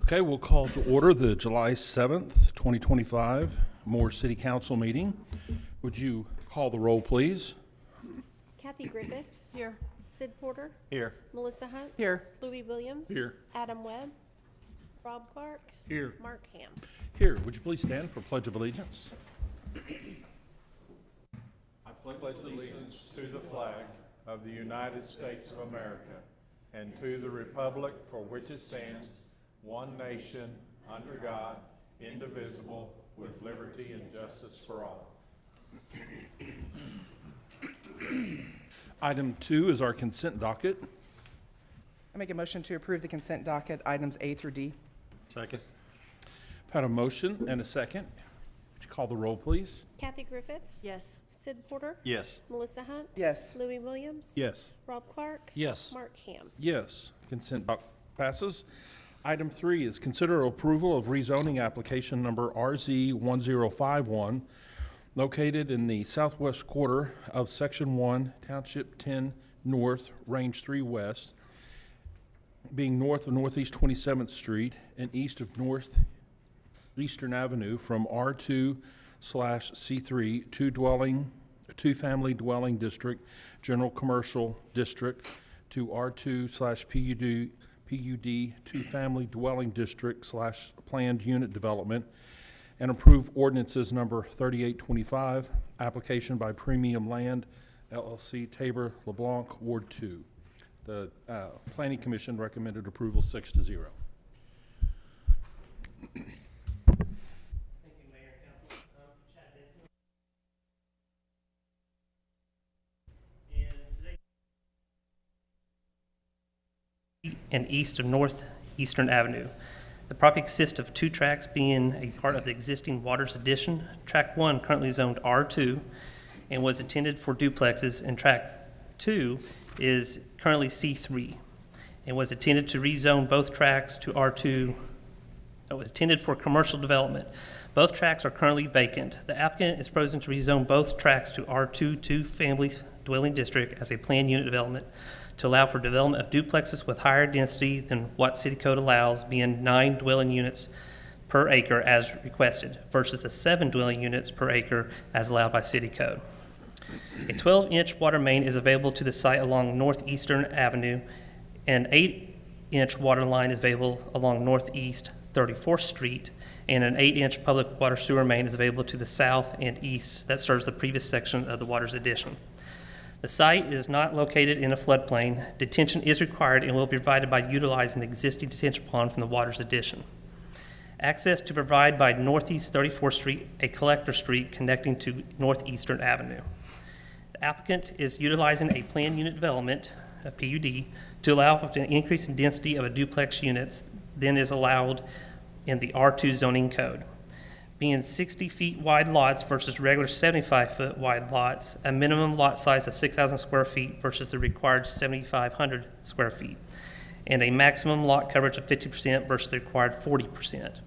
Okay, we'll call to order the July 7th, 2025 Moore City Council meeting. Would you call the roll, please? Kathy Griffith. Here. Sid Porter. Here. Melissa Hunt. Here. Louis Williams. Here. Adam Webb. Rob Clark. Here. Mark Ham. Here, would you please stand for Pledge of Allegiance? I pledge allegiance to the flag of the United States of America and to the republic for which it stands, one nation, under God, indivisible, with liberty and justice for all. Item 2 is our consent docket. I make a motion to approve the consent docket, items A through D. Second. I've had a motion and a second. Would you call the roll, please? Kathy Griffith. Yes. Sid Porter. Yes. Melissa Hunt. Yes. Louis Williams. Yes. Rob Clark. Yes. Mark Ham. Yes, consent doc passes. Item 3 is consider approval of rezoning application number RZ 1051, located in the southwest quarter of Section 1, Township 10 North, Range 3 West, being north of Northeast 27th Street and east of Northeastern Avenue from R2/C3 two-family dwelling district, general commercial district, to R2/PUD two-family dwelling district/planned unit development, and approve ordinances number 3825, application by Premium Land LLC, Tabor, LeBlanc, Ward 2. The Planning Commission recommended approval 6-0. Thank you, Mayor and Council. Chad Benson. And today, and east of Northeastern Avenue. The property consists of two tracks being a part of the existing Waters addition. Track 1 currently zoned R2 and was intended for duplexes, and Track 2 is currently C3 and was intended to rezone both tracks to R2. It was intended for commercial development. Both tracks are currently vacant. The applicant is proposing to rezone both tracks to R2 two-family dwelling district as a planned unit development to allow for development of duplexes with higher density than what city code allows, being 9 dwelling units per acre as requested versus the 7 dwelling units per acre as allowed by city code. A 12-inch water main is available to the site along Northeastern Avenue. An 8-inch water line is available along Northeast 34th Street, and an 8-inch public water sewer main is available to the south and east that serves the previous section of the Waters addition. The site is not located in a floodplain. Detention is required and will be provided by utilizing the existing detention pond from the Waters addition. Access to provide by Northeast 34th Street, a collector street connecting to Northeastern Avenue. The applicant is utilizing a planned unit development, a PUD, to allow for an increase in density of a duplex units than is allowed in the R2 zoning code. Being 60 feet wide lots versus regular 75-foot wide lots, a minimum lot size of 6,000 square feet versus the required 7,500 square feet, and a maximum lot coverage of 50% versus the required 40%.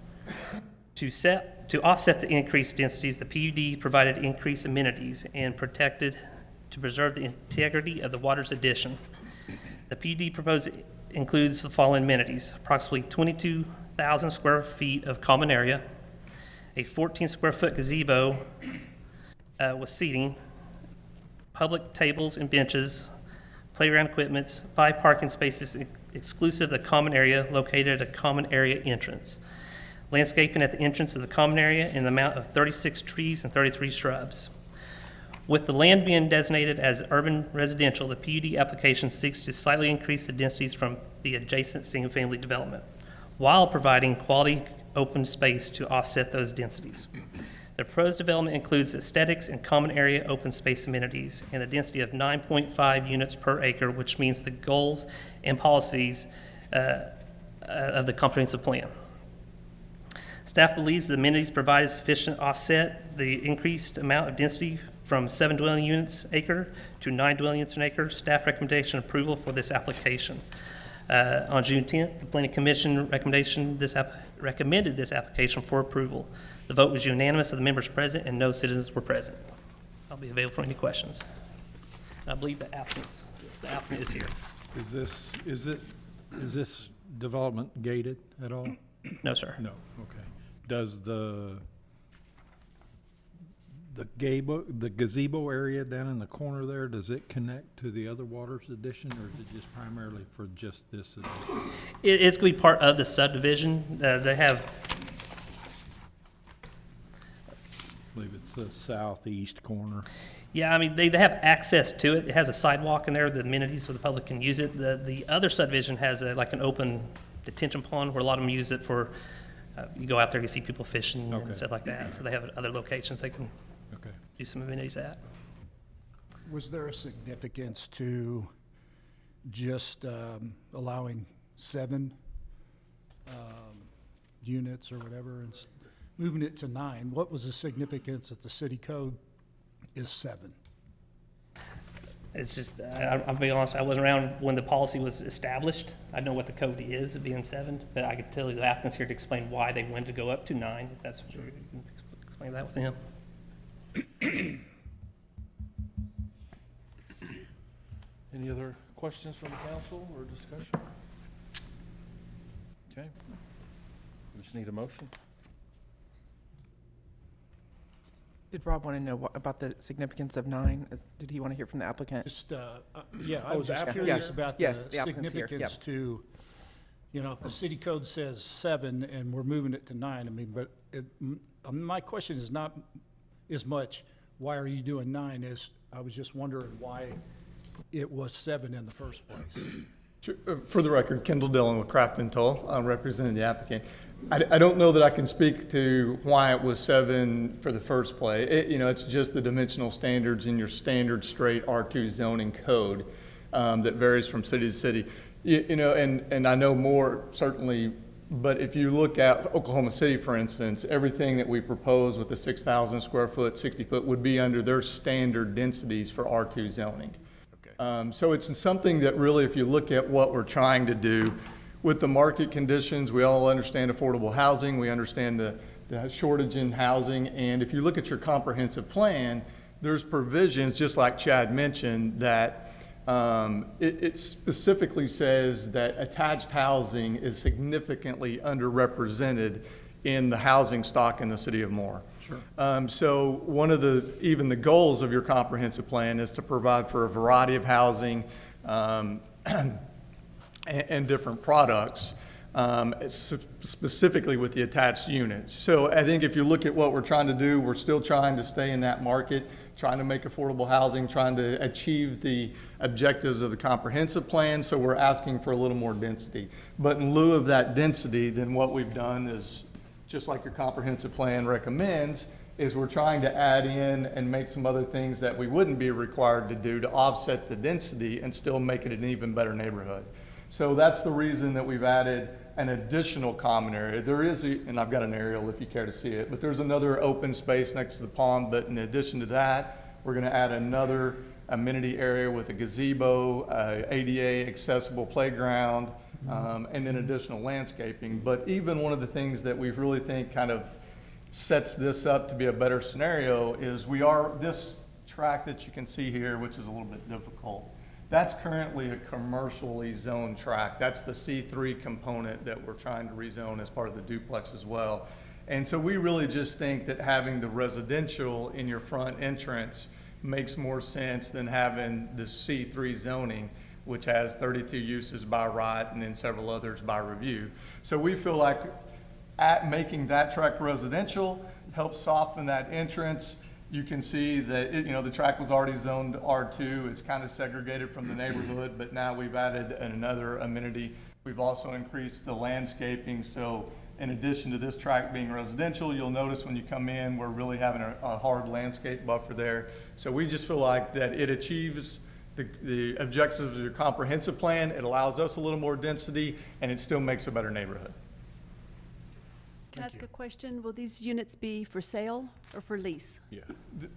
To offset the increased densities, the PUD provided increased amenities and protected to preserve the integrity of the Waters addition. The PUD proposed includes the following amenities: approximately 22,000 square feet of common area, a 14 square foot gazebo with seating, public tables and benches, playground equipment, 5 parking spaces exclusive of the common area located at a common area entrance, landscaping at the entrance of the common area in the amount of 36 trees and 33 shrubs. With the land being designated as urban residential, the PUD application seeks to slightly increase the densities from the adjacent single-family development, while providing quality open space to offset those densities. The proposed development includes aesthetics and common area open space amenities and a density of 9.5 units per acre, which means the goals and policies of the comprehensive plan. Staff believes the amenities provided sufficient offset the increased amount of density from 7 dwelling units acre to 9 dwelling units an acre. Staff recommendation approval for this application. On June 10th, the Planning Commission recommended this application for approval. The vote was unanimous of the members present and no citizens were present. I'll be available for any questions. I believe the applicant is here. Is this development gated at all? No, sir. No, okay. Does the gazebo area down in the corner there, does it connect to the other Waters addition, or is it just primarily for just this addition? It's going to be part of the subdivision. They have, I believe it's the southeast corner. yeah, I mean, they have access to it. It has a sidewalk in there, the amenities for the public can use it. The other subdivision has like an open detention pond where a lot of them use it for, you go out there, you see people fishing Okay. and stuff like that. So they have other locations they can Okay. do some amenities at. Was there a significance to just allowing 7 units or whatever, and moving it to 9? What was the significance that the city code is 7? It's just, I'll be honest, I wasn't around when the policy was established. I know what the code is, it being 7, but I could tell you the applicant's here to explain why they wanted to go up to 9. If that's, you can explain that with him. Any other questions from the council or discussion? Okay. We just need a motion. Did Rob want to know about the significance of 9? Did he want to hear from the applicant? Just, yeah, I Oh, was the just applicant curious here? about the Yes, the applicant's here, significance to, you know, if the city code says 7 and we're moving it to 9, I mean, but my question is not as much, why are you doing 9, as I was just wondering why it was 7 in the first place. For the record, Kendall Dillon with Craft and Toll, representing the applicant. I don't know that I can speak to why it was 7 for the first play. It's just the dimensional standards in your standard straight R2 zoning code that varies from city to city. And I know more certainly, but if you look at Oklahoma City, for instance, everything that we propose with the 6,000 square foot, 60 foot would be under their standard densities for R2 zoning. So it's something that really, if you look at what we're trying to do with the market conditions, we all understand affordable housing, we understand the shortage in housing, and if you look at your comprehensive plan, there's provisions, just like Chad mentioned, that it specifically says that attached housing is significantly underrepresented in the housing stock in the city of Moore. Sure. So one of even the goals of your comprehensive plan is to provide for a variety of housing and different products, specifically with the attached units. So I think if you look at what we're trying to do, we're still trying to stay in that market, trying to make affordable housing, trying to achieve the objectives of the comprehensive plan, so we're asking for a little more density. But in lieu of that density, then what we've done is, just like your comprehensive plan recommends, is we're trying to add in and make some other things that we wouldn't be required to do to offset the density and still make it an even better neighborhood. So that's the reason that we've added an additional common area. There is, and I've got an aerial if you care to see it, but there's another open space next to the pond, but in addition to that, we're gonna add another amenity area with a gazebo, ADA accessible playground, and then additional landscaping. But even one of the things that we really think kind of sets this up to be a better scenario is this track that you can see here, which is a little bit difficult, that's currently a commercially zoned track. That's the C3 component that we're trying to rezone as part of the duplex as well. And so we really just think that having the residential in your front entrance makes more sense than having the C3 zoning, which has 32 uses by right and then several others by review. So we feel like making that track residential helps soften that entrance. You can see that the track was already zoned R2. It's kind of segregated from the neighborhood, but now we've added another amenity. We've also increased the landscaping. So in addition to this track being residential, you'll notice when you come in, we're really having a hard landscape buffer there. So we just feel like that it achieves the objectives of your comprehensive plan. It allows us a little more density, and it still makes a better neighborhood. Can I ask a question? Will these units be for sale or for lease? Yeah.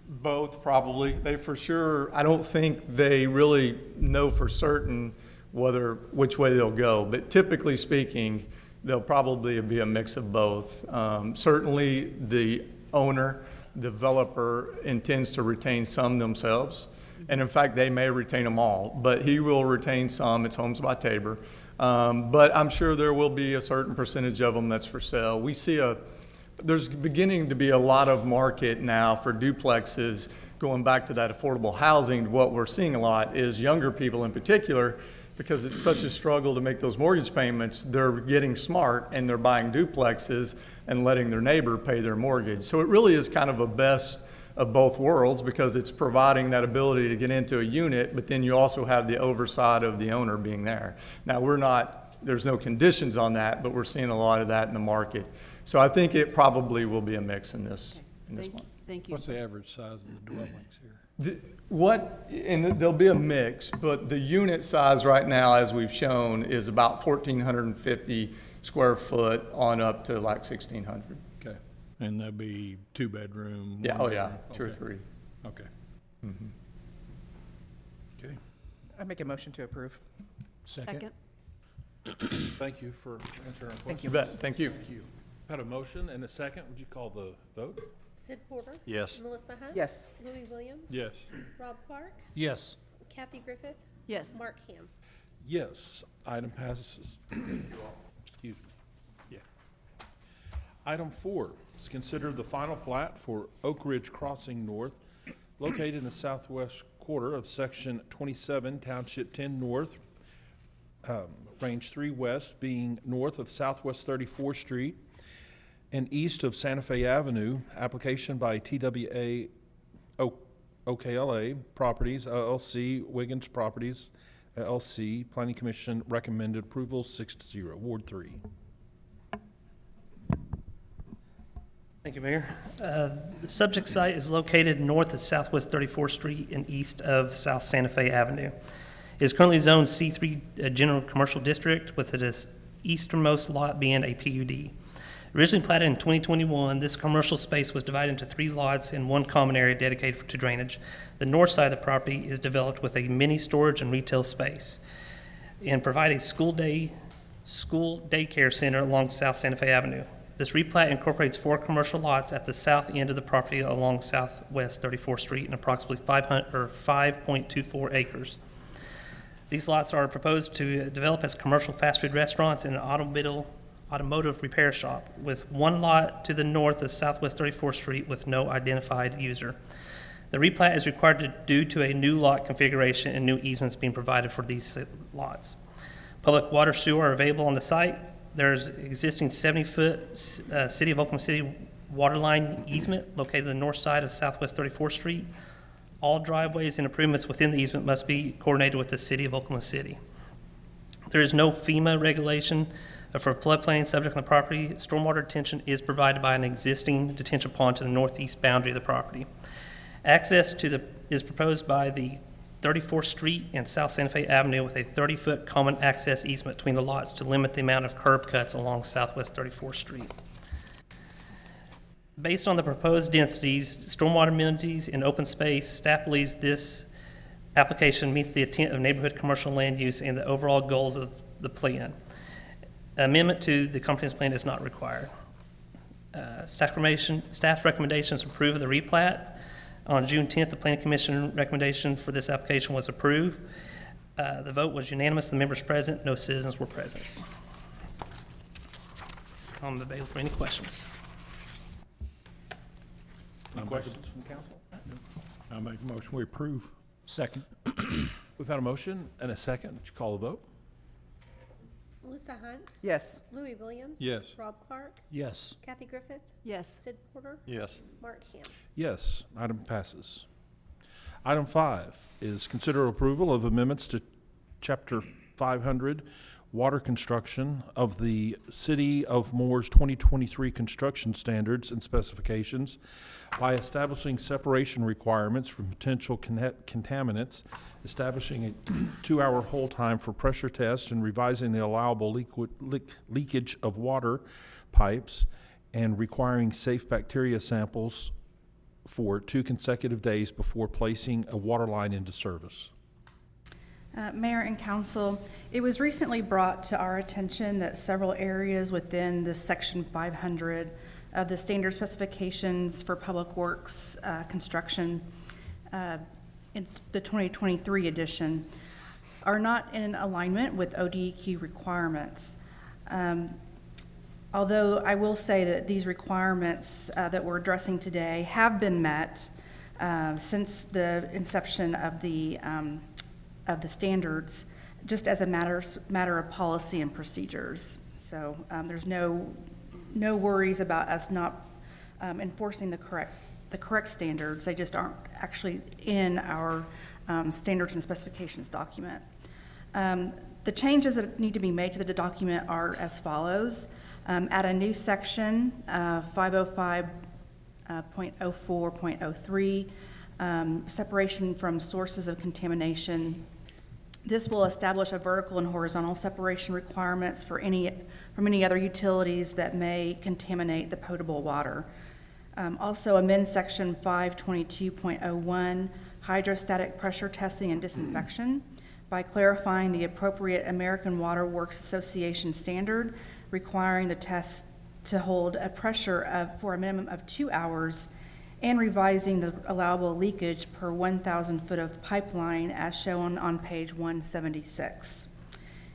Both, probably. They for sure, I don't think they really know for certain which way they'll go, but typically speaking, they'll probably be a mix of both. Certainly, the owner, developer intends to retain some themselves, And in fact, they may retain them all, but he will retain some. It's Homes by Tabor. But I'm sure there will be a certain percentage of them that's for sale. We see there's beginning to be a lot of market now for duplexes. Going back to that affordable housing, what we're seeing a lot is younger people in particular, because it's such a struggle to make those mortgage payments, they're getting smart and they're buying duplexes and letting their neighbor pay their mortgage. So it really is kind of a best of both worlds, because it's providing that ability to get into a unit, but then you also have the oversight of the owner being there. Now, there's no conditions on that, but we're seeing a lot of that in the market. So I think it probably will be a mix in this one. Thank you. What's the average size of the dwellings here? And there'll be a mix, but the unit size right now, as we've shown, is about 1,450 square foot on up to like 1,600. Okay, and that'd be 2-bedroom? Yeah, oh yeah, 1 bedroom? 2 or Okay. 3. Okay. Okay. I make a motion to approve. Second? Thank you for answering our questions. You bet, thank you. Had a motion and a second. Would you call the vote? Sid Porter? Yes. Melissa Hunt? Yes. Louis Williams? Yes. Rob Clark? Yes. Kathy Griffith? Yes. Mark Ham? Yes, item passes. Excuse me. Yeah. Item 4 is consider the final plat for Oak Ridge Crossing North, located in the southwest quarter of Section 27, Township 10 North, Range 3 West, being north of Southwest 34th Street and east of Santa Fe Avenue. Application by TWA OKLA Properties LLC, Wiggins Properties LLC. Planning Commission recommended approval 6-0. Ward 3. Thank you, Mayor. The subject site is located north of Southwest 34th Street and east of South Santa Fe Avenue. It is currently zoned C3 General Commercial District, with its easternmost lot being a PUD. Originally platted in 2021, this commercial space was divided into 3 lots and 1 common area dedicated to drainage. The north side of the property is developed with a mini storage and retail space, and provide a school daycare center along South Santa Fe Avenue. This replat incorporates 4 commercial lots at the south end of the property along Southwest 34th Street and approximately 5.24 acres. These lots are proposed to develop as commercial fast food restaurants and an automotive repair shop, with 1 lot to the north of Southwest 34th Street with no identified user. The replat is required due to a new lot configuration and new easements being provided for these lots. Public water sewer are available on the site. There's existing 70-foot City of Oklahoma City water line easement located on the north side of Southwest 34th Street. All driveways and improvements within the easement must be coordinated with the City of Oklahoma City. There is no FEMA regulation for floodplain subject on the property. Stormwater detention is provided by an existing detention pond to the northeast boundary of the property. Access is proposed by the 34th Street and South Santa Fe Avenue with a 30-foot common access easement between the lots to limit the amount of curb cuts along Southwest 34th Street. Based on the proposed densities, stormwater amenities, and open space, staff believes this application meets the intent of neighborhood commercial land use and the overall goals of the plan. Amendment to the comprehensive plan is not required. Staff recommendations approve of the replat. On June 10th, the Planning Commission recommendation for this application was approved. The vote was unanimous. The members present, no citizens were present. I'm available for any questions. Any questions from council? I make a motion, we approve. Second? We've had a motion and a second. Would you call the vote? Melissa Hunt? Yes. Louis Williams? Yes. Rob Clark? Yes. Kathy Griffith? Yes. Sid Porter? Yes. Mark Ham? Yes, item passes. Item 5 is consider approval of amendments to Chapter 500, Water Construction of the City of Moore's 2023 construction standards and specifications by establishing separation requirements from potential contaminants, establishing a 2-hour hold time for pressure tests, and revising the allowable leakage of water pipes, and requiring safe bacteria samples for 2 consecutive days before placing a water line into service. Mayor and council, it was recently brought to our attention that several areas within the Section 500 of the standard specifications for public works construction in the 2023 edition, are not in alignment with ODEQ requirements. Although I will say that these requirements that we're addressing today have been met since the inception of the standards, just as a matter of policy and procedures. So there's no worries about us not enforcing the correct standards. They just aren't actually in our standards and specifications document. The changes that need to be made to the document are as follows. Add a new section, 505.04.03, separation from sources of contamination. This will establish a vertical and horizontal separation requirements from any other utilities that may contaminate the potable water. Also amend section 522.01, hydrostatic pressure testing and disinfection, by clarifying the appropriate American Water Works Association standard requiring the test to hold a pressure for a minimum of 2 hours, and revising the allowable leakage per 1,000 foot of pipeline as shown on page 176.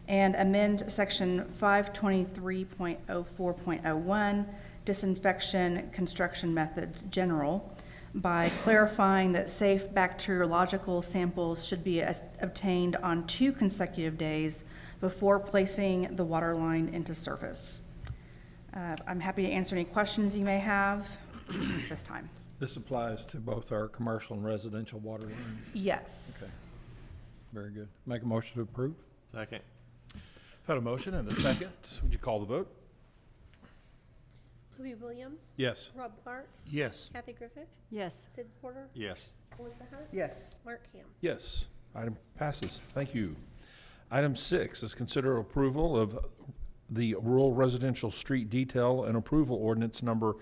And amend section 523.04.01, disinfection construction methods general, by clarifying that safe bacteriological samples should be obtained on 2 consecutive days before placing the water line into service. I'm happy to answer any questions you may have this time. This applies to both our commercial and residential water lines? Yes. Very good. Make a motion to approve? Second. I've had a motion and a second. Would you call the vote? Louis Williams. Yes. Rob Clark. Yes. Kathy Griffith. Yes. Sid Porter. Yes. Melissa Hunt. Yes. Mark Ham. Yes. Item passes. Thank you. Item 6 is consider approval of the rural residential street detail and approval ordinance number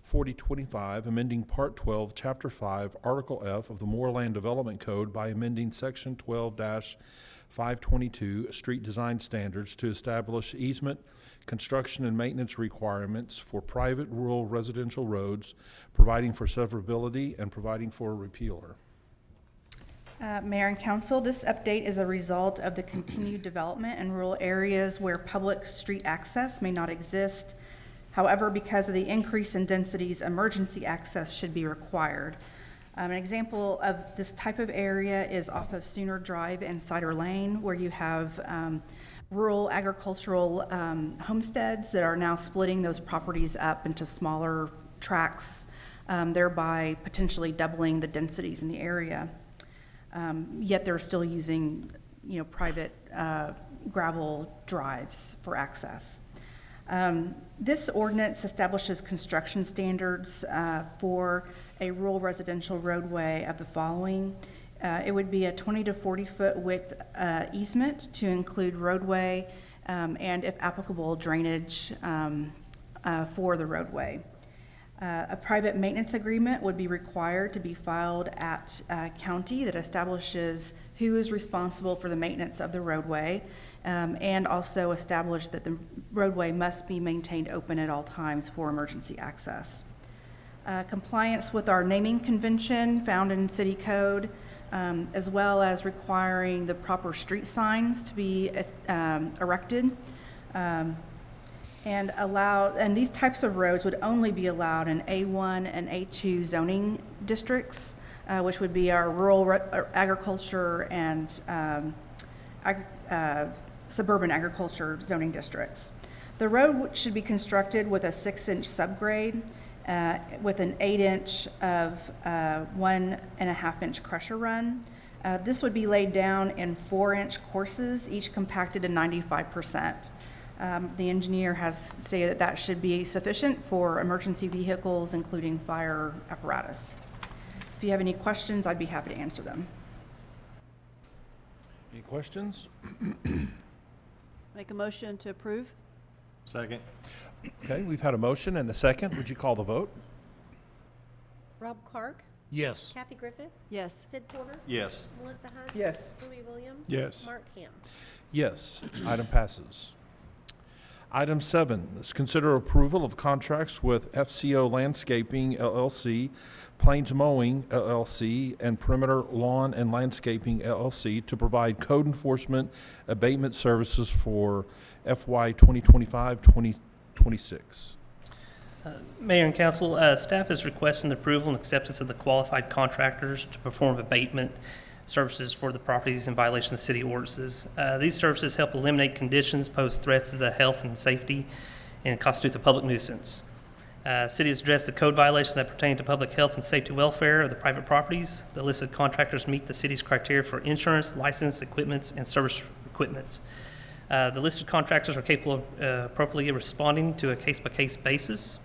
4025, amending Part 12, Chapter 5, Article F of the Moorland Development Code by amending Section 12-522, Street Design Standards, to establish easement, construction, and maintenance requirements for private rural residential roads, providing for severability, and providing for a repealer. Mayor and Council, this update is a result of the continued development in rural areas where public street access may not exist. However, because of the increase in densities, emergency access should be required. An example of this type of area is off of Sooner Drive and Cider Lane, where you have rural agricultural homesteads that are now splitting those properties up into smaller tracts, thereby potentially doubling the densities in the area. Yet they're still using, private gravel drives for access. This ordinance establishes construction standards for a rural residential roadway of the following. It would be a 20 to 40 foot width easement to include roadway and, if applicable, drainage for the roadway. A private maintenance agreement would be required to be filed at county that establishes who is responsible for the maintenance of the roadway, and also establish that the roadway must be maintained open at all times for emergency access. Compliance with our naming convention found in city code, as well as requiring the proper street signs to be erected. And these types of roads would only be allowed in A1 and A2 zoning districts, which would be our rural agriculture and suburban agriculture zoning districts. The road should be constructed with a 6-inch subgrade with an 8-inch of 1.5-inch crusher run. This would be laid down in 4-inch courses, each compacted to 95%. The engineer has stated that that should be sufficient for emergency vehicles, including fire apparatus. If you have any questions, I'd be happy to answer them. Any questions? Make a motion to approve? Second. Okay, we've had a motion and a second. Would you call the vote? Rob Clark. Yes. Kathy Griffith. Yes. Sid Porter. Yes. Melissa Hunt. Yes. Louis Williams. Yes. Mark Ham. Yes, item passes. Item 7 is consider approval of contracts with FCO Landscaping LLC, Plains Mowing LLC, and Perimeter Lawn and Landscaping LLC to provide code enforcement abatement services for FY 2025-2026. Mayor and council, staff is requesting the approval and acceptance of the qualified contractors to perform abatement services for the properties in violation of the city ordinances. These services help eliminate conditions, pose threats to the health and safety, and constitutes a public nuisance. City has addressed the code violations that pertain to public health and safety welfare of the private properties. The listed contractors meet the city's criteria for insurance, license, equipments, and service equipments. The listed contractors are capable of appropriately responding to a case-by-case basis.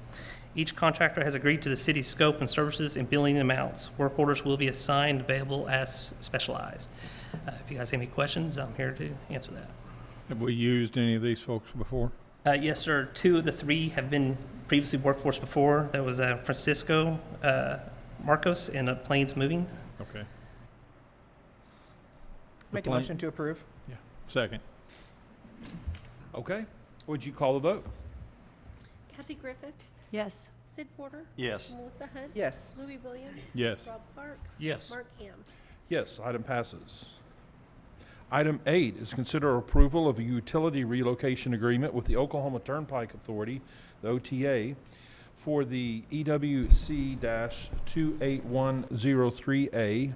Each contractor has agreed to the city's scope and services and billing amounts. Work orders will be assigned, available as specialized. If you guys have any questions, I'm here to answer that. Have we used any of these folks before? Yes, sir. 2 of the 3 have been previously worked for us before. That was Francisco Marcos and Plains Moving. Okay. Make a plan- motion to approve? Yeah. Second. Okay, would you call the vote? Kathy Griffith, Yes. Sid Porter, Yes. Melissa Hunt. Yes. Louis Williams. Yes. Rob Clark, Yes. Mark Ham. Yes, item passes. Item 8 is consider approval of a utility relocation agreement with the Oklahoma Turnpike Authority, the OTA, for the EWC-28103A,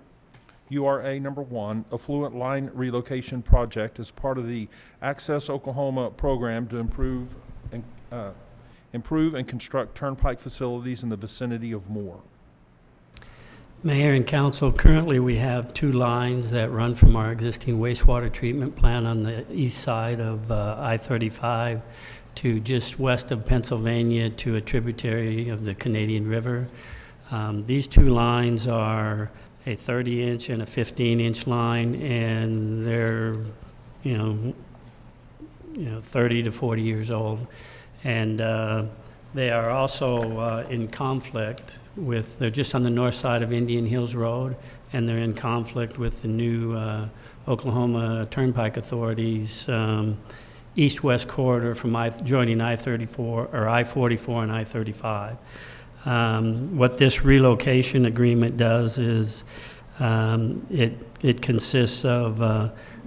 URA number 1, affluent line relocation project as part of the Access Oklahoma program to improve and construct turnpike facilities in the vicinity of Moore. Mayor and council, currently we have 2 lines that run from our existing wastewater treatment plant on the east side of I-35 to just west of Pennsylvania to a tributary of the Canadian River. These 2 lines are a 30-inch and a 15-inch line, and they're, 30 to 40 years old. And they are also in conflict with, they're just on the north side of Indian Hills Road, and they're in conflict with the new Oklahoma Turnpike Authority's east-west corridor from joining I-34 or I-44 and I-35. What this relocation agreement does is it consists of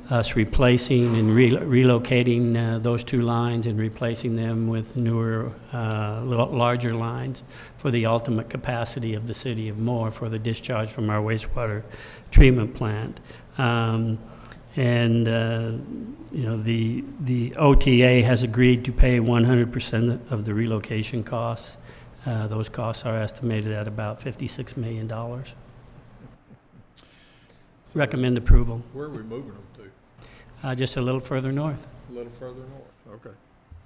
us replacing and relocating those 2 lines and replacing them with newer, larger lines for the ultimate capacity of the city of Moore for the discharge from our wastewater treatment plant. The OTA has agreed to pay 100% of the relocation costs. Those costs are estimated at about $56 million. Recommend approval. Where are we moving them to? Just a little further north, A little further north. Okay.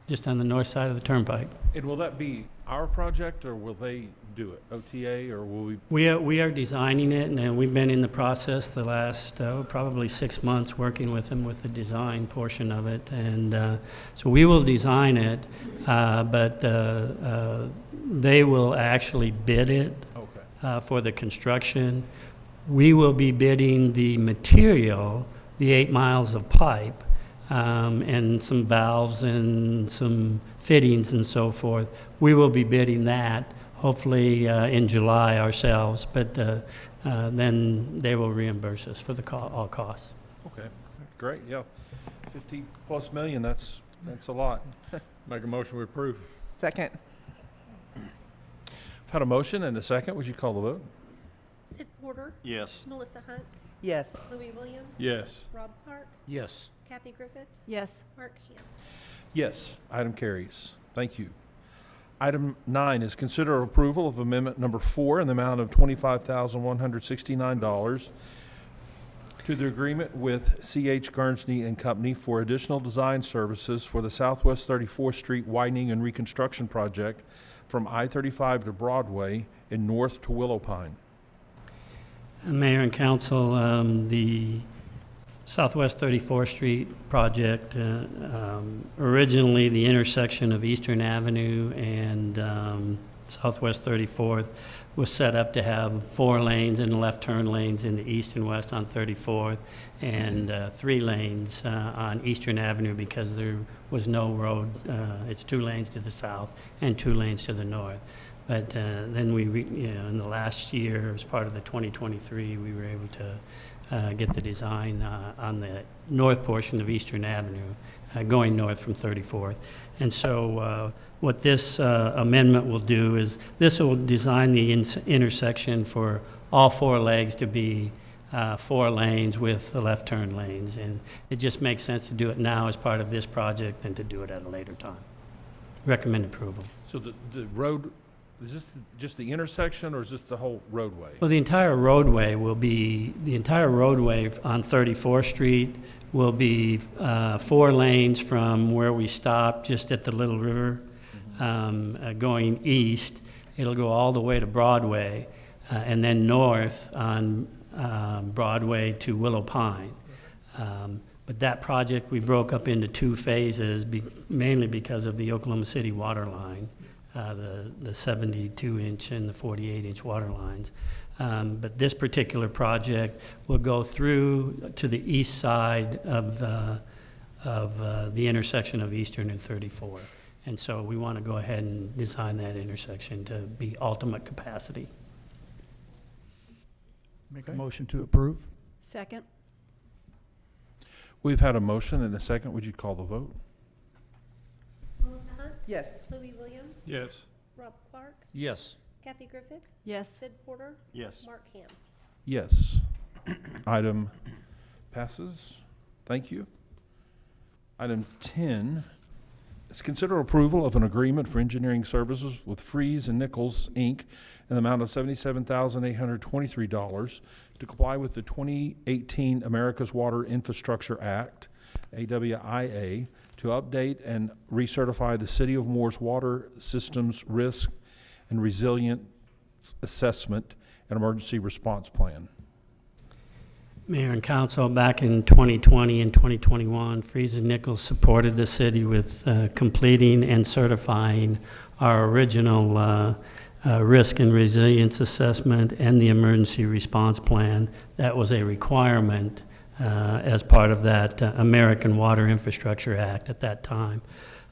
just on the north side of the turnpike. And will that be our project, or will they do it, OTA, or will we? We are designing it, and we've been in the process the last probably 6 months working with them with the design portion of it. And so we will design it, but they will actually bid it Okay. for the construction. We will be bidding the material, the 8 miles of pipe, and some valves and some fittings and so forth. We will be bidding that, hopefully in July ourselves, but then they will reimburse us for the all costs. Okay, great, yeah. 50+ million, that's a lot. Make a motion we approve. Second? I've had a motion and a second. Would you call the vote? Sid Porter, Yes. Melissa Hunt, Yes. Louis Williams. Yes. Rob Clark, Yes. Kathy Griffith, Yes. Mark Ham. Yes, item carries. Thank you. Item 9 is consider approval of amendment number 4 in the amount of $25,169 to the agreement with C.H. Guernsey and Company for additional design services for the Southwest 34th Street widening and reconstruction project from I-35 to Broadway and north to Willow Pine. Mayor and council, the Southwest 34th Street project, originally the intersection of Eastern Avenue and Southwest 34th was set up to have 4 lanes and left turn lanes in the east and west on 34th, and 3 lanes on Eastern Avenue because there was no road. It's 2 lanes to the south and 2 lanes to the north. But then in the last year, as part of the 2023, we were able to get the design on the north portion of Eastern Avenue, going north from 34th. And so what this amendment will do is this will design the intersection for all 4 legs to be 4 lanes with the left turn lanes. And it just makes sense to do it now as part of this project than to do it at a later time. Recommend approval. So the road, is this just the intersection, or is this the whole roadway? Well, the entire roadway on 34th Street will be 4 lanes from where we stop, just at the Little River, going east. It'll go all the way to Broadway, and then north on Broadway to Willow Pine. But that project we broke up into 2 phases, mainly because of the Oklahoma City water line, the 72-inch and the 48-inch water lines. But this particular project will go through to the east side of the intersection of Eastern and 34. And so we want to go ahead and design that intersection to be ultimate capacity. Make a motion to approve? Second. We've had a motion and a second. Would you call the vote? Melissa Hunt. Yes. Louis Williams. Yes. Rob Clark. Yes. Kathy Griffith. Yes. Sid Porter. Yes. Mark Ham. Yes. Item passes. Thank you. Item 10 is consider approval of an agreement for engineering services with Freeze and Nichols, Inc. in the amount of $77,823 to comply with the 2018 America's Water Infrastructure Act, AWIA, to update and recertify the City of Moore's water systems risk and resilience assessment and emergency response plan. Mayor and Council, back in 2020 and 2021, Freeze and Nichols supported the city with completing and certifying our original risk and resilience assessment and the emergency response plan. That was a requirement as part of that American Water Infrastructure Act at that time.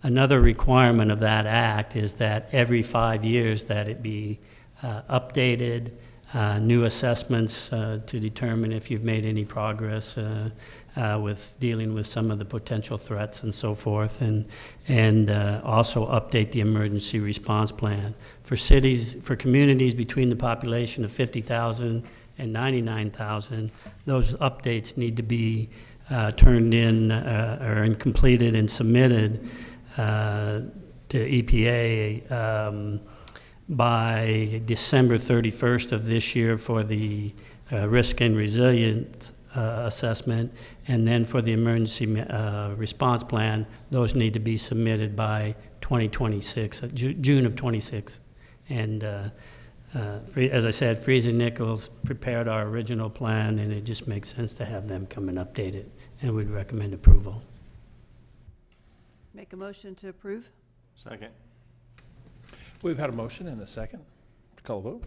Another requirement of that act is that every 5 years that it be updated, new assessments to determine if you've made any progress with dealing with some of the potential threats and so forth, and also update the emergency response plan. For communities between the population of 50,000 and 99,000, those updates need to be turned in or completed and submitted to EPA by December 31st of this year for the risk and resilience assessment, and then for the emergency response plan, those need to be submitted by 2026, June of 26. And as I said, Freeze and Nichols prepared our original plan, and it just makes sense to have them come and update it, and we'd recommend approval. Make a motion to approve? Second. We've had a motion and a second. Call the vote.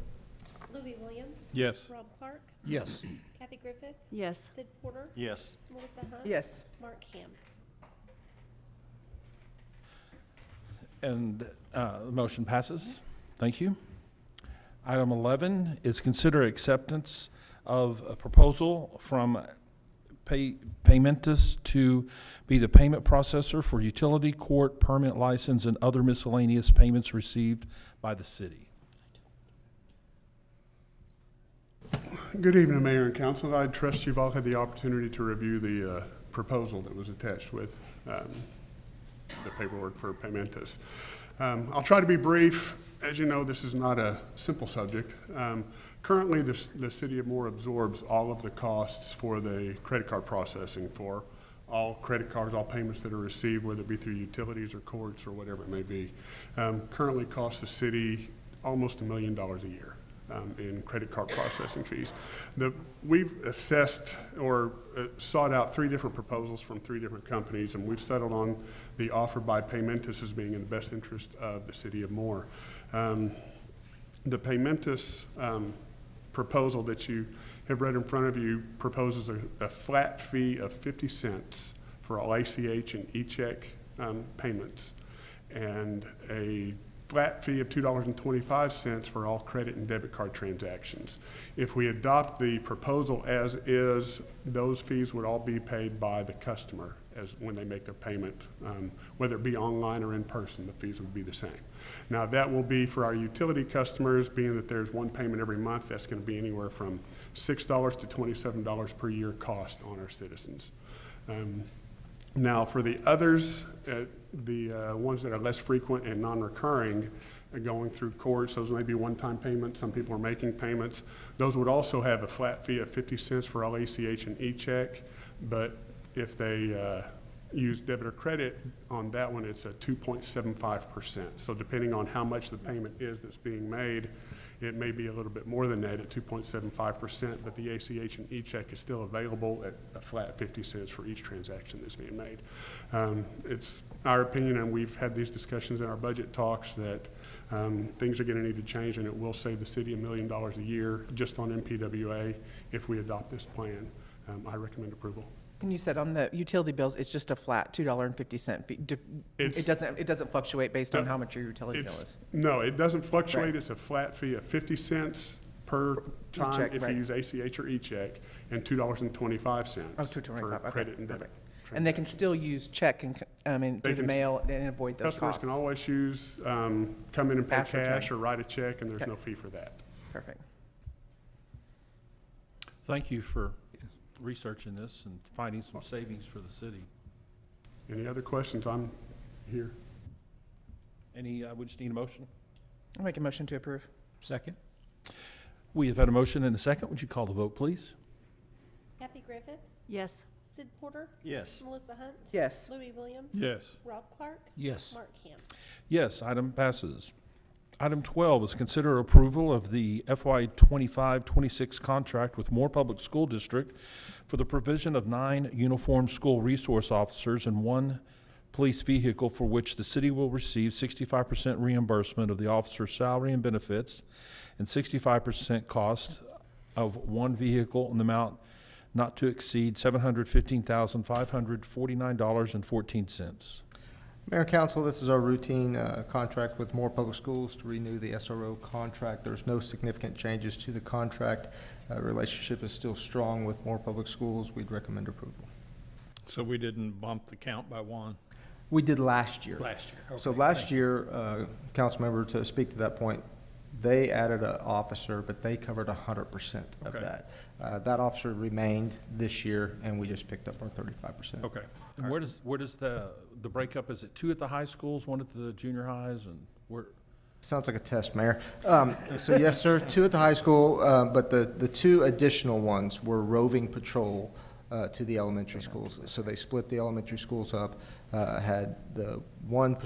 Louis Williams. Yes. Rob Clark. Yes. Kathy Griffith. Yes. Sid Porter. Yes. Melissa Hunt. Yes. Mark Ham. And the motion passes. Thank you. Item 11 is consider acceptance of a proposal from Paymentus to be the payment processor for utility, court, permit license, and other miscellaneous payments received by the city. Good evening, Mayor and Council. I trust you've all had the opportunity to review the proposal that was attached with the paperwork for Paymentus. I'll try to be brief. As you know, this is not a simple subject. Currently, the City of Moore absorbs all of the costs for the credit card processing for all credit cards, all payments that are received, whether it be through utilities or courts or whatever it may be. Currently costs the city almost $1 million a year in credit card processing fees. We've assessed or sought out 3 different proposals from 3 different companies, and we've settled on the offer by Paymentus as being in the best interest of the City of Moore. The Paymentus proposal that you have read in front of you proposes a flat fee of 50 cents for all ACH and e-check payments, and a flat fee of $2.25 for all credit and debit card transactions. If we adopt the proposal as is, those fees would all be paid by the customer as when they make their payment, whether it be online or in person, the fees would be the same. Now that will be for our utility customers, being that there's one payment every month, that's going to be anywhere from $6 to $27 per year cost on our citizens. Now for the others, the ones that are less frequent and non-recurring, going through courts, those may be one-time payments, some people are making payments. Those would also have a flat fee of 50 cents for all ACH and e-check, but if they use debit or credit on that one, it's a 2.75%. So depending on how much the payment is that's being made, it may be a little bit more than that at 2.75%, but the ACH and e-check is still available at a flat 50 cents for each transaction that's being made. It's our opinion, and we've had these discussions in our budget talks, that things are going to need to change, and it will save the city $1 million a year just on MPWA if we adopt this plan. I recommend approval. And you said on the utility bills, it's just a flat $2.50 fee. It doesn't fluctuate based on how much your utility bill is. No, it doesn't fluctuate. Right. It's a flat fee of 50 cents per time E-check, if right. you use ACH or e-check, and $2.25 Oh, $2.25, for okay, credit and debit. perfect. And they can still use check and, through the can- mail and avoid those Customers costs. can always use, come in and pay Cash or cash check. or write a check, and there's Okay. no fee for that. Perfect. Thank you for researching this and finding some savings for the city. Any other questions? I'm here. We just need a motion? I'll make a motion to approve. Second? We have had a motion and a second. Would you call the vote, please? Kathy Griffith, Yes. Sid Porter, Yes. Melissa Hunt, Yes. Louis Williams. Yes. Rob Clark, Yes. Mark Ham. Yes, item passes. Item 12 is consider approval of the FY 25-26 contract with Moore Public School District for the provision of 9 uniformed school resource officers and 1 police vehicle, for which the city will receive 65% reimbursement of the officer's salary and benefits and 65% cost of 1 vehicle in the amount not to exceed $715,549.14. Mayor and Council, this is our routine contract with Moore Public Schools to renew the SRO contract. There's no significant changes to the contract. Relationship is still strong with Moore Public Schools. We'd recommend approval. So we didn't bump the count by 1? We did last year. Last year. So Okay, last thank you. year, council member, to speak to that point, they added an officer, but they covered 100% of Okay. that. That officer remained this year, and we just picked up our 35%. Okay. And where does the breakup, is it 2 at the high schools, 1 at the junior highs, and where? Sounds like a test, Mayor. So yes, sir, 2 at the high school, but the 2 additional ones were roving patrol to the elementary schools. So they split the elementary schools up, had the 1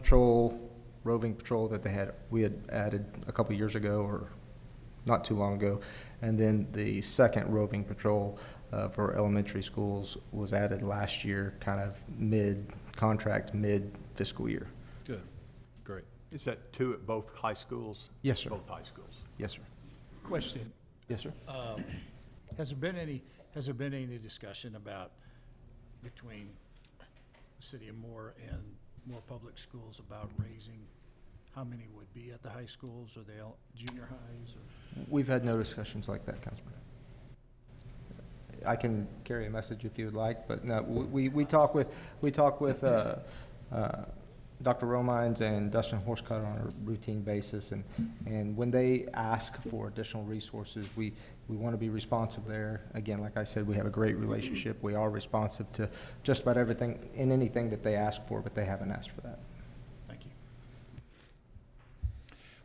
roving patrol that we had added a couple years ago, or not too long ago, and then the 2nd roving patrol for elementary schools was added last year, kind of mid-contract, mid-fiscal year. Good, great. Is that 2 at both high schools? Yes, sir. Both high schools. Yes, sir. Question. Yes, sir. Has there been any discussion between the city of Moore and Moore Public Schools about raising how many would be at the high schools or the junior highs? Or? We've had no discussions like that, Councilman. I can carry a message if you would like, but no, we talk with Dr. Romines and Dustin Horsecutter on a routine basis, and when they ask for additional resources, we want to be responsive there. Again, like I said, we have a great relationship. We are responsive to just about everything and anything that they ask for, but they haven't asked for that. Thank you.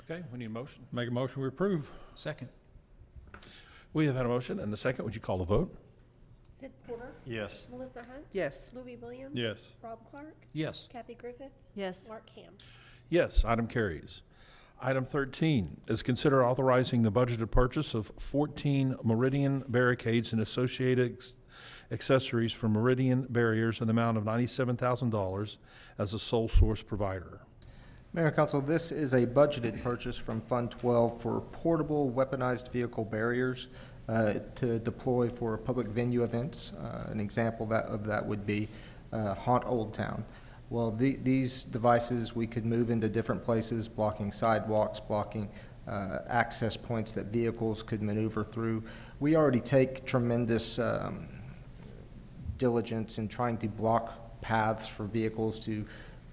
Okay, we need a motion. Make a motion, we approve. Second. We have had a motion and a second. Would you call the vote? Sid Porter, Yes. Melissa Hunt. Yes. Louis Williams. Yes. Rob Clark, Yes. Kathy Griffith, Yes. Mark Ham. Yes, item carries. Item 13 is consider authorizing the budgeted purchase of 14 Meridian barricades and associated accessories for Meridian barriers in the amount of $97,000 as a sole source provider. Mayor and Council, this is a budgeted purchase from Fund 12 for portable weaponized vehicle barriers to deploy for public venue events. An example of that would be Haunt Old Town. Well, these devices, we could move into different places, blocking sidewalks, blocking access points that vehicles could maneuver through. We already take tremendous diligence in trying to block paths for vehicles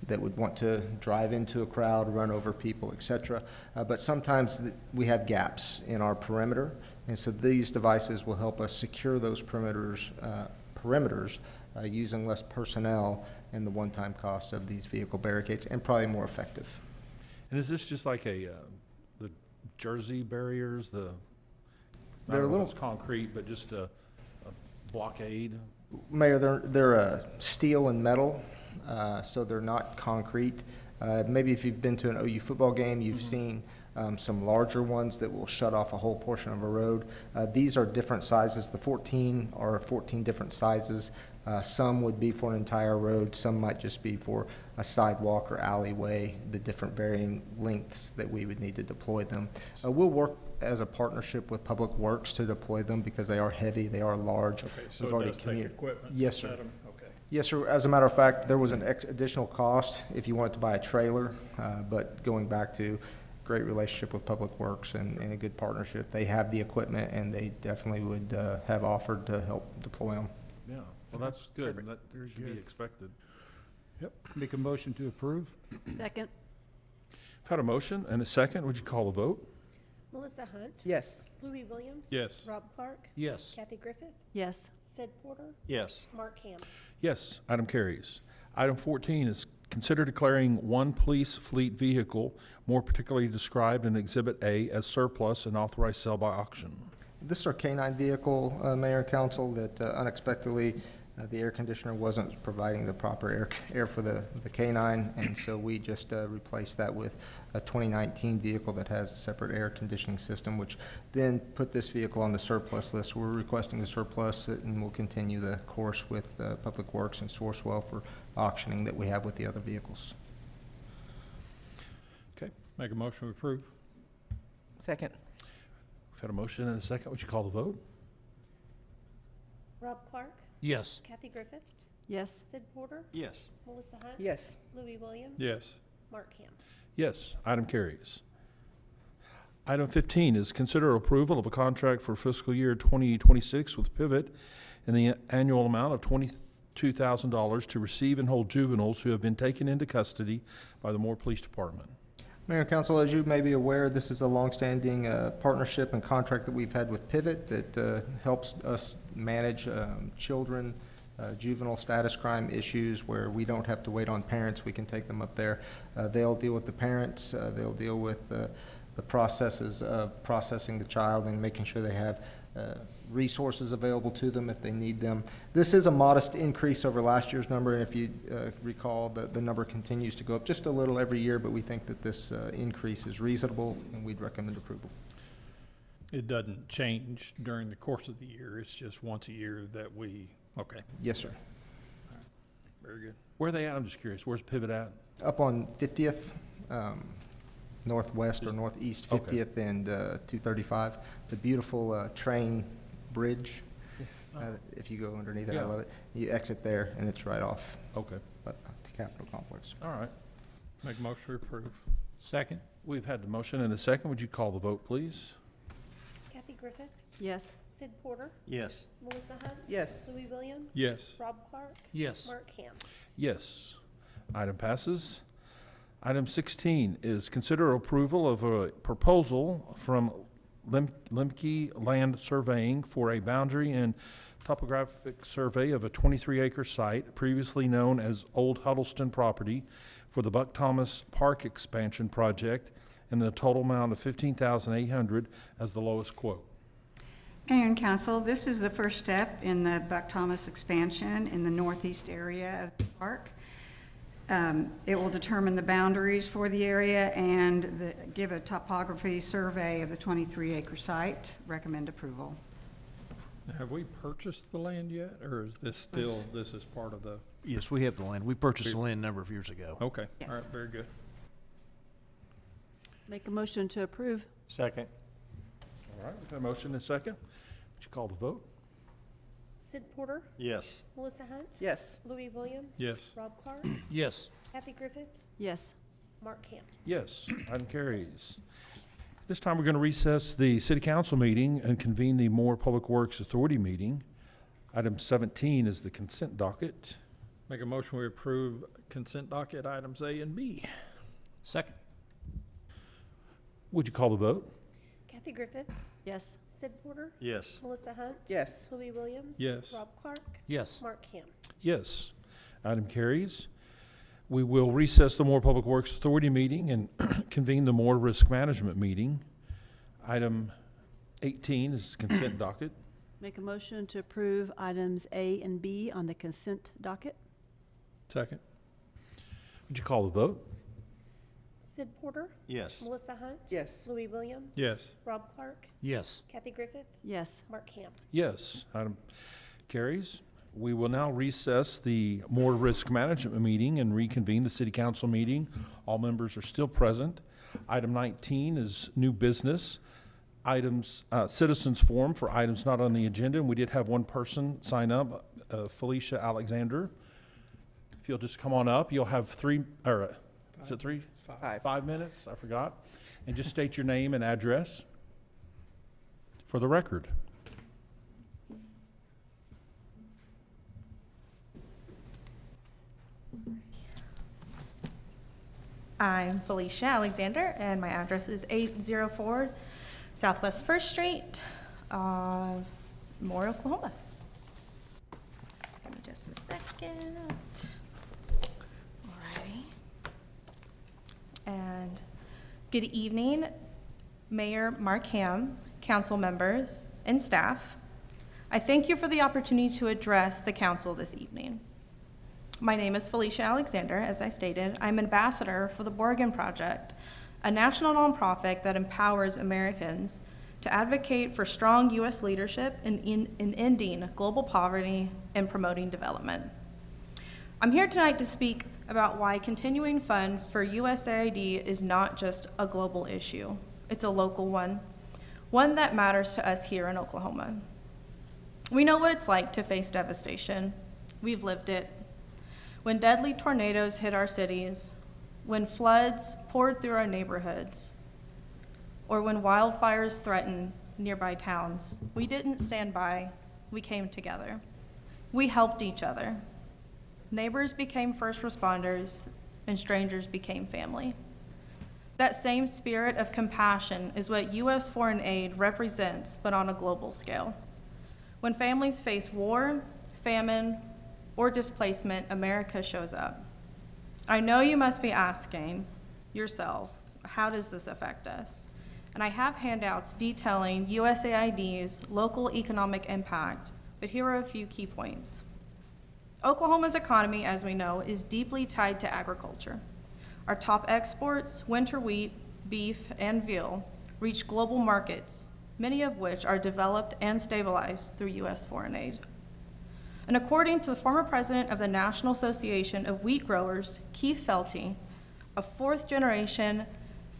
that would want to drive into a crowd, run over people, et cetera. But sometimes we have gaps in our perimeter, and so these devices will help us secure those perimeters using less personnel and the one-time cost of these vehicle barricades, and probably more effective. And is this just like the Jersey barriers, I They're don't a know if little- it's concrete, but just a blockade? Mayor, they're steel and metal, so they're not concrete. Maybe if you've been to an OU football game, you've seen some larger ones that will shut off a whole portion of a road. These are different sizes. The 14 are 14 different sizes. Some would be for an entire road, some might just be for a sidewalk or alleyway, the different varying lengths that we would need to deploy them. We'll work as a partnership with Public Works to deploy them because they are heavy, they are large. Okay, so We've it already does take equipment to Yes, sir. set 'em? Okay. Yes, sir. As a matter of fact, there was an additional cost if you wanted to buy a trailer, but going back to great relationship with Public Works and a good partnership, they have the equipment and they definitely would have offered to help deploy them. Yeah, well, that's good, and that should be expected. Yep. Make a motion to approve? Second. I've had a motion and a second. Would you call the vote? Melissa Hunt. Yes. Louis Williams. Yes. Rob Clark. Yes. Kathy Griffith. Yes. Sid Porter. Yes. Mark Ham. Yes, item carries. Item 14 is consider declaring one police fleet vehicle, more particularly described in Exhibit A, as surplus and authorized sale by auction. This is our K-9 vehicle, Mayor and Council, that unexpectedly the air conditioner wasn't providing the proper air for the K-9, and so we just replaced that with a 2019 vehicle that has a separate air conditioning system, which then put this vehicle on the surplus list. We're requesting the surplus, and we'll continue the course with Public Works and Sourcewell for auctioning that we have with the other vehicles. Okay, Make a motion to approve? Second. we've had a motion and a second. Would you call the vote? Rob Clark. Yes. Kathy Griffith. Yes. Sid Porter. Yes. Melissa Hunt. Yes. Louis Williams. Yes. Mark Ham. Yes, item carries. Item 15 is consider approval of a contract for fiscal year 2026 with Pivot in the annual amount of $22,000 to receive and hold juveniles who have been taken into custody by the Moore Police Department. Mayor and Council, as you may be aware, this is a longstanding partnership and contract that we've had with Pivot that helps us manage children, juvenile status crime issues where we don't have to wait on parents. We can take them up there. They'll deal with the parents. They'll deal with the processes of processing the child and making sure they have resources available to them if they need them. This is a modest increase over last year's number, and if you recall, the number continues to go up just a little every year, but we think that this increase is reasonable, and we'd recommend approval. It doesn't change during the course of the year, it's just once a year that we, okay, Yes, sir. very good. Where are they at? I'm just curious. Where's Pivot at? Up on 50th, northwest or northeast Okay. 50th and 235, the beautiful train bridge. If you go underneath it, I Yeah. love it. You exit there, and it's right off Okay, the Capitol Complex. all right. Make a motion to approve? Second? We've had the motion and a second. Would you call the vote, please? Kathy Griffith. Yes. Sid Porter. Yes. Melissa Hunt. Yes. Louis Williams. Yes. Rob Clark. Yes. Mark Ham. Yes. Item passes. Item 16 is consider approval of a proposal from Lemke Land Surveying for a boundary and topographic survey of a 23-acre site previously known as Old Huddleston property for the Buck Thomas Park expansion project in the total amount of $15,800 as the lowest quote. Mayor and Council, this is the first step in the Buck Thomas expansion in the northeast area of the park. It will determine the boundaries for the area and give a topography survey of the 23-acre site. Recommend approval. Have we purchased the land yet, or is this still, this is part of the, Yes, we have the land. We purchased the land a number of years ago. okay, all Yes. right, very good. Make a motion to approve. Second. All right, we've got a motion and a second. Would you call the vote? Sid Porter, Yes. Melissa Hunt, Yes. Louis Williams. Yes. Rob Clark, Yes. Kathy Griffith, Yes. Mark Ham. Yes, item carries. This time, we're going to recess the city council meeting and convene the Moore Public Works Authority meeting. Item 17 is the consent docket. Make a motion, we approve consent docket items A and B. Second. Would you call the vote? Kathy Griffith, Yes. Sid Porter, Yes. Melissa Hunt. Yes. Louis Williams. Yes. Rob Clark, Yes. Mark Ham. Yes, item carries. We will recess the Moore Public Works Authority meeting and convene the Moore Risk Management meeting. Item 18 is consent docket. Make a motion to approve items A and B on the consent docket. Second. Would you call the vote? Sid Porter, Yes. Melissa Hunt. Yes. Louis Williams. Yes. Rob Clark, Yes. Kathy Griffith, Yes. Mark Ham. Yes, item carries. We will now recess the Moore Risk Management meeting and reconvene the city council meeting. All members are still present. Item 19 is new business. Items, citizens forum for items not on the agenda, and we did have one person sign up, Felicia Alexander. If you'll just come on up, you'll have is it three? 5 minutes, I forgot. And just state your name and address for the record. I'm Felicia Alexander, and my address is 804 Southwest First Street, Moore, Oklahoma. Give me just a second. Alrighty. And good evening, Mayor Mark Ham, council members, and staff. I thank you for the opportunity to address the council this evening. My name is Felicia Alexander. As I stated, I'm ambassador for the Borgen Project, a national nonprofit that empowers Americans to advocate for strong U.S. leadership in ending global poverty and promoting development. I'm here tonight to speak about why continuing fund for USAID is not just a global issue. It's a local one that matters to us here in Oklahoma. We know what it's like to face devastation. We've lived it. When deadly tornadoes hit our cities, when floods poured through our neighborhoods, or when wildfires threatened nearby towns, we didn't stand by, we came together. We helped each other. Neighbors became first responders, and strangers became family. That same spirit of compassion is what U.S. foreign aid represents, but on a global scale. When families face war, famine, or displacement, America shows up. I know you must be asking yourself, how does this affect us? And I have handouts detailing USAID's local economic impact, but here are a few key points. Oklahoma's economy, as we know, is deeply tied to agriculture. Our top exports, winter wheat, beef, and veal, reach global markets, many of which are developed and stabilized through U.S. foreign aid. And according to the former president of the National Association of Wheat Growers, Keith Felty, a fourth-generation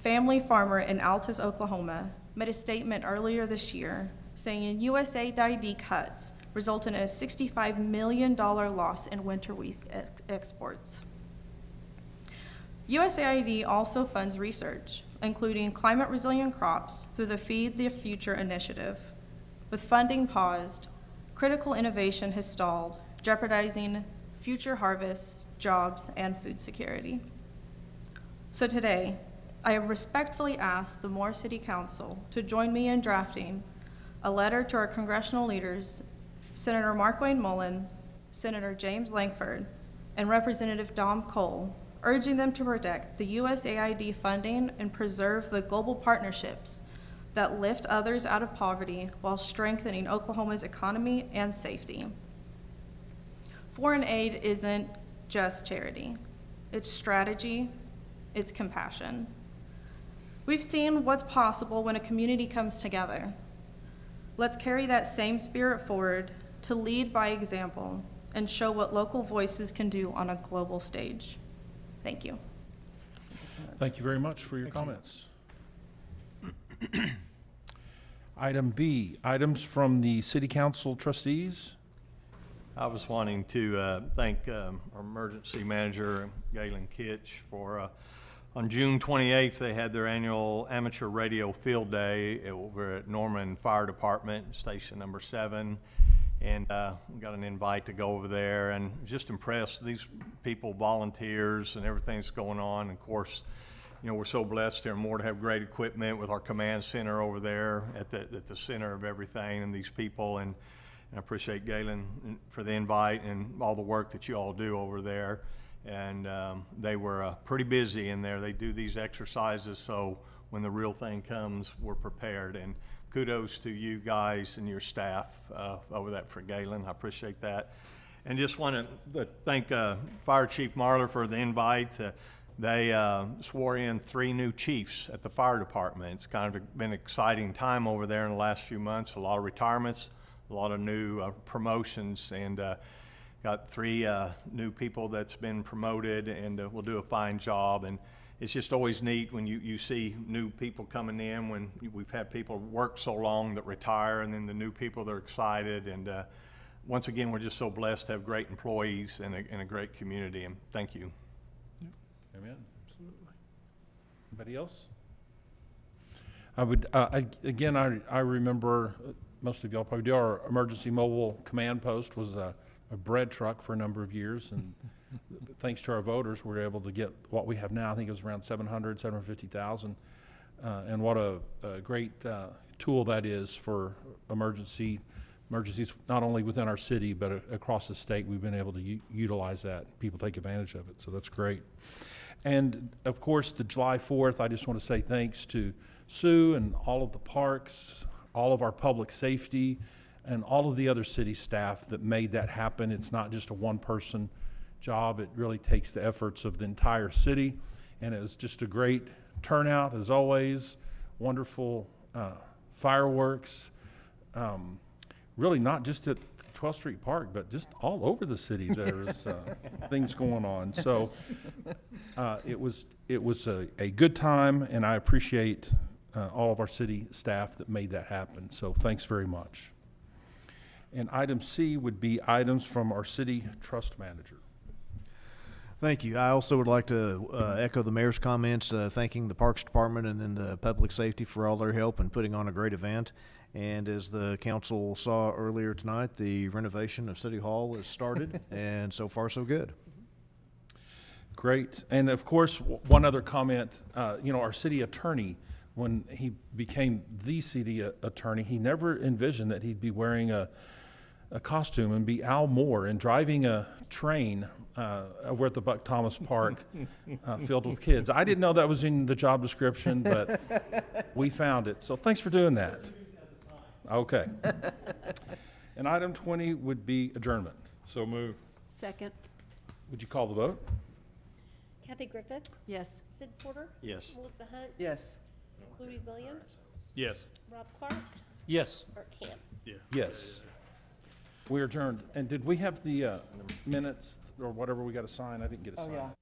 family farmer in Altus, Oklahoma, made a statement earlier this year saying USAID cuts resulted in a $65 million loss in winter wheat exports. USAID also funds research, including climate-resilient crops through the Feed the Future initiative. With funding paused, critical innovation has stalled, jeopardizing future harvests, jobs, and food security. So today, I respectfully ask the Moore City Council to join me in drafting a letter to our congressional leaders, Senator Markwayne Mullin, Senator James Lankford, and Representative Dom Cole, urging them to protect the USAID funding and preserve the global partnerships that lift others out of poverty while strengthening Oklahoma's economy and safety. Foreign aid isn't just charity. It's strategy, it's compassion. We've seen what's possible when a community comes together. Let's carry that same spirit forward to lead by example and show what local voices can do on a global stage. Thank you. Thank you very much for your comments. Item B, items from the city council trustees. I was wanting to thank our emergency manager, Galen Kitch, for, on June 28th, they had their annual amateur radio field day over at Norman Fire Department, station number 7. And we got an invite to go over there, and just impressed. These people, volunteers, and everything that's going on. And of course, you know, we're so blessed here in Moore to have great equipment with our command center over there at the center of everything, and these people. And I appreciate Galen for the invite and all the work that you all do over there. And they were pretty busy in there. They do these exercises, so when the real thing comes, we're prepared. And kudos to you guys and your staff over that for Galen. I appreciate that. And just want to thank Fire Chief Marler for the invite. They swore in 3 new chiefs at the fire department. It's kind of been an exciting time over there in the last few months. A lot of retirements, a lot of new promotions, and got 3 new people that's been promoted, and will do a fine job. And it's just always neat when you see new people coming in, when we've had people work so long that retire, and then the new people, they're excited. And once again, we're just so blessed to have great employees and a great community, and thank you. Amen. Absolutely. Anybody else? I would, again, I remember, most of y'all probably do, our emergency mobile command post was a bread truck for a number of years, and thanks to our voters, we were able to get what we have now. I think it was around 750,000. And what a great tool that is for emergencies, not only within our city, but across the state. We've been able to utilize that. People take advantage of it, so that's great. And of course, the July 4th, I just want to say thanks to Sue and all of the parks, all of our public safety, and all of the other city staff that made that happen. It's not just a one-person job. It really takes the efforts of the entire city, and it was just a great turnout, as always. Wonderful fireworks. Really not just at 12th Street Park, but just all over the city there's things going on. So it was a good time, and I appreciate all of our city staff that made that happen. So thanks very much. And item C would be items from our city trust manager. Thank you. I also would like to echo the mayor's comments, thanking the Parks Department and then the Public Safety for all their help in putting on a great event. And as the council saw earlier tonight, the renovation of City Hall has started, and so far so good. Great. And of course, one other comment, you know, our city attorney, when he became the city attorney, he never envisioned that he'd be wearing a costume and be Al Moore and driving a train over at the Buck Thomas Park filled with kids. I didn't know that was in the job description, but we found it. So thanks for doing that. Okay. And item 20 would be adjournment. So move. Second. Would you call the vote? Kathy Griffith, Yes. Sid Porter, Yes. Melissa Hunt, Yes. Louis Williams, Yes. Rob Clark, Yes. Art Camp. Yes. We are adjourned. And did we have the minutes or whatever we got to sign? I didn't get a sign.